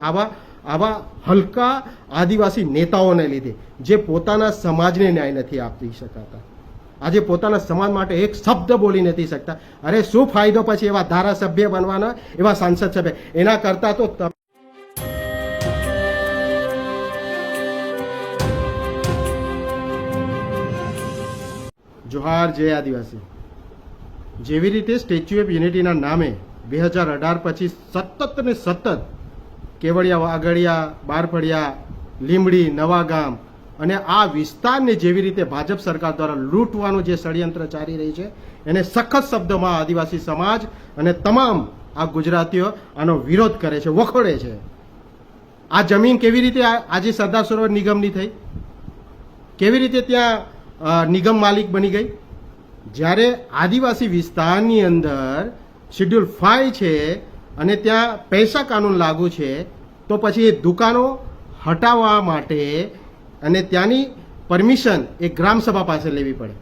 આવા આવા હલકા આદિવાસી નેતાઓને લીધે જે પોતાના સમાજને ન્યાય નથી આપી શકાતા, આજે પોતાના સમાજ માટે એક શબ્દ બોલી નથી શકતા. અરે શું ફાયદો પછી એવા ધારાસભ્ય બનવાના, એવા સાંસદ સભ્ય? એના કરતા તો જોહાર જય આદિવાસી. જેવી રીતે સ્ટેચ્યુ ઓફ યુનિટીના નામે 2018 પછી સતત ને સતત કેવડિયા, વાગડિયા, બારફળિયા, લીંબડી, નવાગામ અને આ વિસ્તારને જેવી રીતે ભાજપ સરકાર દ્વારા લૂંટવાનું જે ષડયંત્ર ચાલી રહી છે એને સખત શબ્દોમાં આદિવાસી સમાજ અને તમામ આ ગુજરાતીઓ આનો વિરોધ કરે છે, વખોડે છે. આ જમીન કેવી રીતે આજે સરદાર સરોવર નિગમની થઈ? કેવી રીતે ત્યાં નિગમ માલિક બની ગઈ? જ્યારે આદિવાસી વિસ્તારની અંદર શેડ્યુલ 5 છે અને ત્યાં પૈસા કાનૂન લાગુ છે, તો પછી એ દુકાનો હટાવવા માટે અને ત્યાંની પરમિશન એ ગ્રામસભા પાસે લેવી પડે.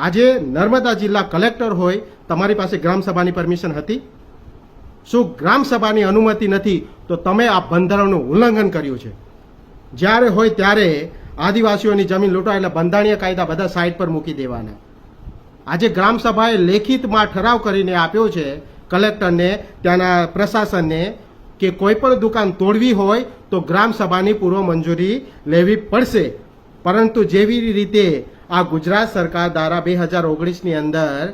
આજે નર્મદા જિલ્લા કલેક્ટર હોય, તમારી પાસે ગ્રામસભાની પરમિશન હતી? શું ગ્રામસભાની અનુમતિ નથી તો તમે આ બંધારણનું ઉલ્લંઘન કર્યું છે? જ્યારે હોય ત્યારે આદિવાસીઓની જમીન લૂંટાય એટલે બંધારણીય કાયદા બધા સાઈડ પર મૂકી દેવાના. આજે ગ્રામસભાએ લેખિતમાં ઠરાવ કરીને આપ્યો છે કલેક્ટરને, ત્યાંના પ્રશાસનને, કે કોઈ પણ દુકાન તોડવી હોય તો ગ્રામસભાની પૂર્વ મંજૂરી લેવી પડશે. પરંતુ જેવી રીતે આ ગુજરાત સરકાર દ્વારા 2019ની અંદર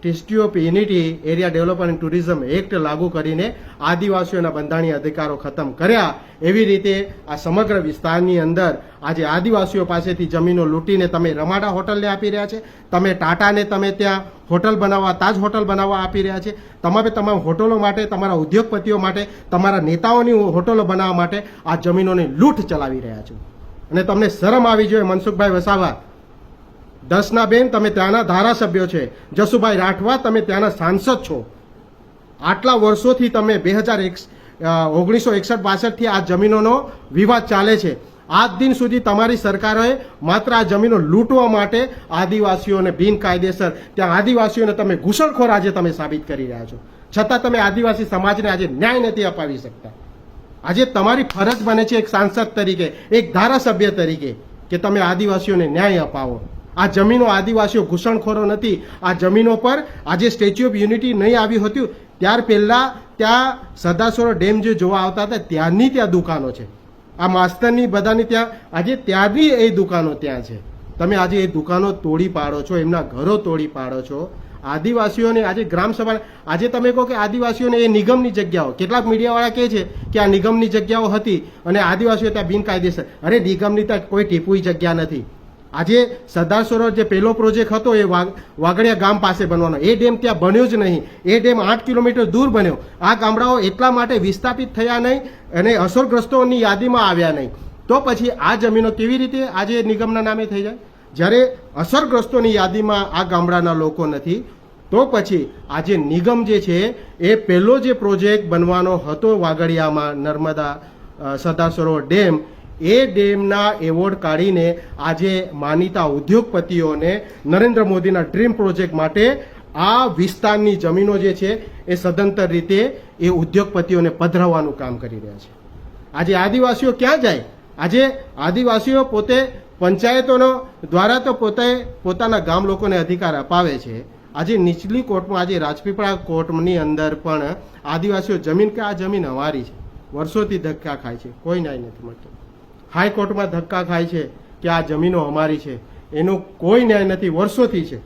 statue of unity area development and tourism act લાગુ કરીને આદિવાસીઓના બંધારણીય અધિકારો ખતમ કર્યા, એવી રીતે આ સમગ્ર વિસ્તારની અંદર આજે આદિવાસીઓ પાસેથી જમીનો લૂંટીને તમે રમાડા હોટલને આપી રહ્યા છે, તમે ટાટાને તમે ત્યાં હોટલ બનાવવા, તાજ હોટલ બનાવવા આપી રહ્યા છે. તમામ હોટલો માટે, તમારા ઉદ્યોગપતિઓ માટે, તમારા નેતાઓની હોટલો બનાવવા માટે આ જમીનોની લૂંટ ચલાવી રહ્યા છો. અને તમને શરમ આવી જોઈએ મનસુખભાઈ વસાવા, દર્શનાબેન તમે ત્યાંના ધારાસભ્યો છે, જસુભાઈ રાઠવા તમે ત્યાંના સાંસદ છો. આટલા વર્ષોથી તમે 1961-62 થી આ જમીનોનો વિવાદ ચાલે છે. આજ દિન સુધી તમારી સરકારોએ માત્ર આ જમીનો લૂંટવા માટે આદિવાસીઓને બિનકાયદેસર, ત્યાં આદિવાસીઓને તમે ઘૂસણખોર આજે તમે સાબિત કરી રહ્યા છો. છતાં તમે આદિવાસી સમાજને આજે ન્યાય નથી અપાવી શકતા. આજે તમારી ફરજ બને છે એક સાંસદ તરીકે, એક ધારાસભ્ય તરીકે, કે તમે આદિવાસીઓને ન્યાય અપાવો. આ જમીનો આદિવાસીઓ ઘૂસણખોરો નથી. આ જમીનો પર આજે સ્ટેચ્યુ ઓફ યુનિટી નહીં આવ્યું હતું ત્યાર પહેલા ત્યાં સરદાર સરોવર ડેમ જે જોવા આવતા હતા ત્યારની ત્યાં દુકાનો છે. આ માસ્તરની બધાની ત્યાં આજે ત્યારની એ દુકાનો ત્યાં છે. તમે આજે એ દુકાનો તોડી પાડો છો, એમના ઘરો તોડી પાડો છો. આદિવાસીઓને આજે ગ્રામસભા, આજે તમે કહો કે આદિવાસીઓને એ નિગમની જગ્યાઓ, કેટલાક મીડિયાવાળા કહે છે કે આ નિગમની જગ્યાઓ હતી અને આદિવાસીઓ ત્યાં બિનકાયદેસર. અરે નિગમની ત્યાં કોઈ ટીપુઈ જગ્યા નથી. આજે સરદાર સરોવર જે પહેલો પ્રોજેક્ટ હતો એ વાગડિયા ગામ પાસે બનવાનો, એ ડેમ ત્યાં બન્યો જ નહીં. એ ડેમ 8 કિલોમીટર દૂર બન્યો. આ ગામડાઓ એટલા માટે વિસ્થાપિત થયા નહીં અને અસરગ્રસ્તોની યાદીમાં આવ્યા નહીં. તો પછી આ જમીનો કેવી રીતે આજે નિગમના નામે થઈ જાય? જ્યારે અસરગ્રસ્તોની યાદીમાં આ ગામડાના લોકો નથી, તો પછી આજે નિગમ જે છે એ પહેલો જે પ્રોજેક્ટ બનવાનો હતો વાગડિયામાં નર્મદા સરદાર સરોવર ડેમ, એ ડેમના એવોર્ડ કાઢીને આજે માનીતા ઉદ્યોગપતિઓને નરેન્દ્ર મોદીના ડ્રીમ પ્રોજેક્ટ માટે આ વિસ્તારની જમીનો જે છે એ સદંતર રીતે એ ઉદ્યોગપતિઓને પધરાવવાનું કામ કરી રહ્યા છે. આજે આદિવાસીઓ ક્યાં જાય? આજે આદિવાસીઓ પોતે પંચાયતોનો દ્વારા તો પોતે પોતાના ગામ લોકોને અધિકાર અપાવે છે. આજે નીચલી કોર્ટમાં, આજે રાજપીપળા કોર્ટની અંદર પણ આદિવાસીઓ જમીન કે આ જમીન અમારી છે, વર્ષોથી ધક્કા ખાય છે, કોઈ ન્યાય નથી મળતો. હાઈકોર્ટમાં ધક્કા ખાય છે કે આ જમીનો અમારી છે, એનું કોઈ ન્યાય નથી, વર્ષોથી છે.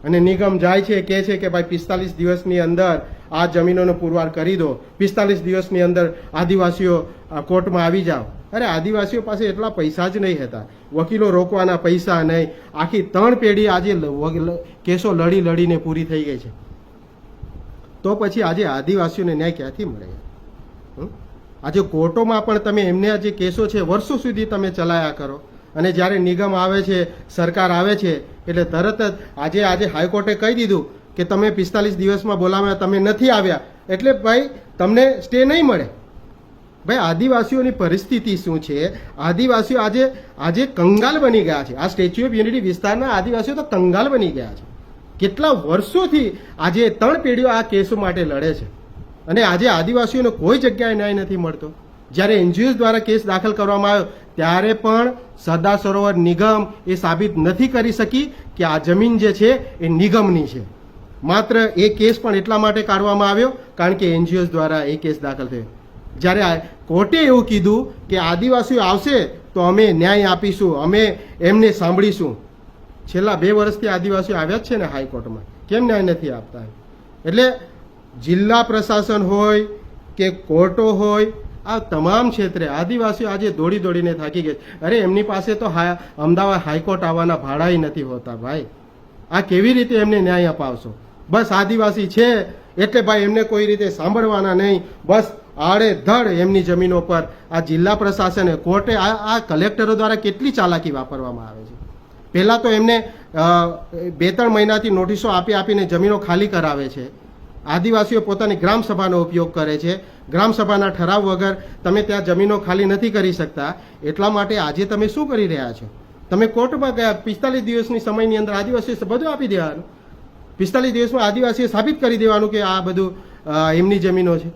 અને નિગમ જાય છે, કહે છે કે ભાઈ 45 દિવસની અંદર આ જમીનોનો પુરવાર કરી દો, 45 દિવસની અંદર આદિવાસીઓ કોર્ટમાં આવી જાઓ. અરે આદિવાસીઓ પાસે એટલા પૈસા જ નહીં હતા, વકીલો રોકવાના પૈસા નહીં. આખી 3 પેઢી આજે કેસો લડી લડીને પૂરી થઈ ગઈ છે. તો પછી આજે આદિવાસીઓને ન્યાય ક્યાંથી મળે? આજે કોર્ટોમાં પણ તમે એમને જે કેસો છે વર્ષો સુધી તમે ચલાયા કરો, અને જ્યારે નિગમ આવે છે, સરકાર આવે છે એટલે તરત જ આજે હાઈકોર્ટે કહી દીધું કે તમે 45 દિવસમાં બોલાવ્યા, તમે નથી આવ્યા એટલે ભાઈ તમને સ્ટે નહીં મળે. ભાઈ આદિવાસીઓની પરિસ્થિતિ શું છે? આદિવાસીઓ આજે કંગાલ બની ગયા છે. આ સ્ટેચ્યુ ઓફ યુનિટી વિસ્તારના આદિવાસીઓ તો કંગાલ બની ગયા છે. કેટલા વર્ષોથી આજે 3 પેઢીઓ આ કેસો માટે લડે છે. અને આજે આદિવાસીઓને કોઈ જગ્યાએ ન્યાય નથી મળતો. જ્યારે એનજીઓ દ્વારા કેસ દાખલ કરવામાં આવ્યો ત્યારે પણ સરદાર સરોવર નિગમ એ સાબિત નથી કરી શકી કે આ જમીન જે છે એ નિગમની છે. માત્ર એ કેસ પણ એટલા માટે કાઢવામાં આવ્યો કારણ કે એનજીઓ દ્વારા એ કેસ દાખલ થયો. જ્યારે કોર્ટે એવું કીધું કે આદિવાસીઓ આવશે તો અમે ન્યાય આપીશું, અમે એમને સાંભળીશું. છેલ્લા 2 વર્ષથી આદિવાસીઓ આવ્યા જ છે ને હાઈકોર્ટમાં, કેમ ન્યાય નથી આપતા? એટલે જિલ્લા પ્રશાસન હોય કે કોર્ટો હોય, આ તમામ ક્ષેત્રે આદિવાસીઓ આજે દોડી દોડીને થાકી ગયા. અરે એમની પાસે તો અમદાવાદ હાઈકોર્ટ આવવાના ભાડાય નથી હોતા ભાઈ. આ કેવી રીતે એમને ન્યાય અપાવશો? બસ આદિવાસી છે એટલે ભાઈ એમને કોઈ રીતે સાંભળવાના નહીં, બસ આડેધડ એમની જમીનો પર આ જિલ્લા પ્રશાસને કોર્ટે આ કલેક્ટરો દ્વારા કેટલી ચાલાકી વાપરવામાં આવે છે. પહેલાં તો એમને 2-3 મહિનાથી નોટિસો આપીને જમીનો ખાલી કરાવે છે. આદિવાસીઓ પોતાની ગ્રામસભાનો ઉપયોગ કરે છે. ગ્રામસભાના ઠરાવ વગર તમે ત્યાં જમીનો ખાલી નથી કરી શકતા. એટલા માટે આજે તમે શું કરી રહ્યા છો? તમે કોર્ટમાં ગયા, 45 દિવસની સમયની અંદર આદિવાસીઓ બધું આપી દેવાનું. 45 દિવસમાં આદિવાસીએ સાબિત કરી દેવાનું કે આ બધું એમની જમીનો છે.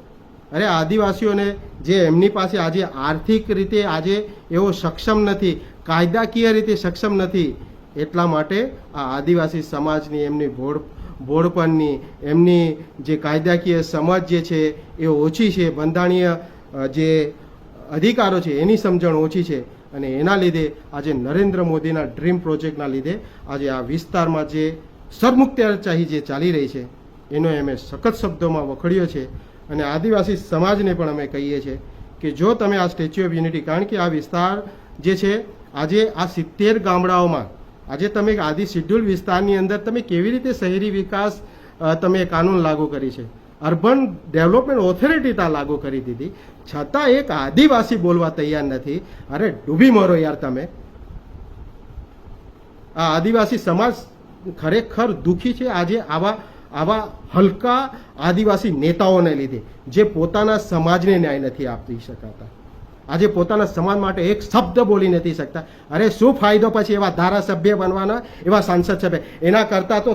અરે આદિવાસીઓને જે એમની પાસે આજે આર્થિક રીતે આજે એવો સક્ષમ નથી, કાયદાકીય રીતે સક્ષમ નથી, એટલા માટે આ આદિવાસી સમાજની એમની ભોળપણની એમની જે કાયદાકીય સમજ જે છે એ ઓછી છે, બંધારણીય જે અધિકારો છે એની સમજણ ઓછી છે. અને એના લીધે આજે નરેન્દ્ર મોદીના ડ્રીમ પ્રોજેક્ટના લીધે આજે આ વિસ્તારમાં જે સરમુખત્યારશાહી જે ચાલી રહી છે એનો અમે સખત શબ્દોમાં વખોડ્યો છે. અને આદિવાસી સમાજને પણ અમે કહીએ છીએ કે જો તમે આ સ્ટેચ્યુ ઓફ યુનિટી, કારણ કે આ વિસ્તાર જે છે આજે આ 70 ગામડાઓમાં આજે તમે આદિ શિડ્યુલ વિસ્તારની અંદર તમે કેવી રીતે શહેરી વિકાસ તમે કાનૂન લાગુ કરી છે, અર્બન ડેવલપમેન્ટ ઓથોરિટી ત્યાં લાગુ કરી દીધી, છતાં એક આદિવાસી બોલવા તૈયાર નથી. અરે ડૂબી મરો યાર તમે. આ આદિવાસી સમાજ ખરેખર દુઃખી છે આજે આવા હલકા આદિવાસી નેતાઓને લીધે, જે પોતાના સમાજને ન્યાય નથી આપી શકાતા, આજે પોતાના સમાજ માટે એક શબ્દ બોલી નથી શકતા. અરે શું ફાયદો પછી એવા ધારાસભ્ય બનવાના, એવા સાંસદ સભ્ય? એના કરતાં તો